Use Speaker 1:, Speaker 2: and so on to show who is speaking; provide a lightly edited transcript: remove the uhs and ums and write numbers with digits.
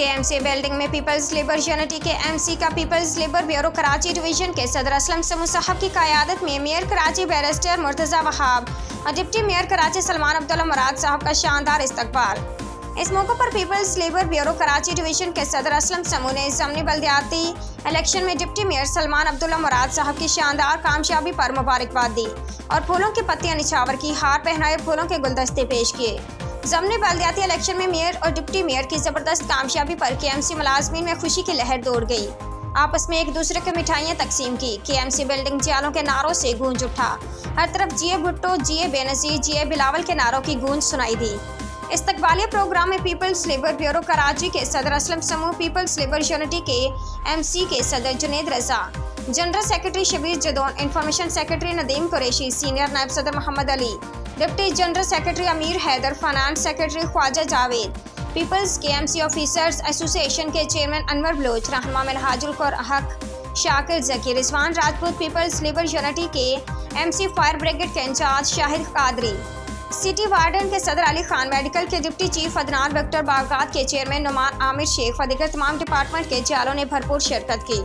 Speaker 1: के MC building में peoples Labour Unity के एमसी का Peoples Labour Bureau Karachi division के सदर असलम समू साहब की क़यादत में मेयर कराची बैरिस्टर मुर्तज़ा वहाब और डिप्टी मेयर कराची सलमान अब्दुल्ला मुराद साहब का शानदार इस्तकबाल। इस मौके पर Peoples Labour Bureau Karachi division के सदर असलम समू ने ज़मनी बल्दियाती इलेक्शन में डिप्टी मेयर सलमान अब्दुल्ला मुराद साहब की शानदार कामयाबी पर मुबारकबाद दी और फूलों की पत्तियां निछावर की, हार पहनाए, फूलों के गुलदस्ते पेश किए। ज़मनी बल्दियाती इलेक्शन में मेयर और डिप्टी मेयर की ज़बरदस्त कामयाबी पर केएमसी मुलाजमीन में खुशी की लहर दौड़ गई। आपस में एक दूसरे को मिठाइयाँ तकसीम की। केएमसी बिल्डिंग जालों के नारों से गूंज उठा। हर तरफ जिए भुट्टो, जिए बेनज़ीर, जिए बिलावल के नारों की गूंज सुनाई दी। इस्तकबालिया प्रोग्राम में पीपल्स लेबर ब्यूरो कराची के सदर Aslam Samoo, People's Labour Unity के एमसी के सदर Junaid Raza, general secretary Shabbir Jadoon, information secretary Nadeem Qureshi, senior नायब सदर Mohammad Ali, deputy general secretary Amir Haider, finance secretary Khwaja Javed, People's के एमसी ऑफिसर्स एसोसिएशन के चेयरमैन अनवर बलोच, रहनुमा Minhajul Haq, Shakir Zaki, Rizwan Rajput, People's Labour Unity के एमसी फायर ब्रिगेड के incharge Shahid Qadri, city warden के सदर अली खान, मेडिकल के डिप्टी चीफ अदनान डॉक्टर बागरात के चेयरमैन नुमान आमिर शेख व दीगर तमाम डिपार्टमेंट के जालों ने भरपूर शिरकत की।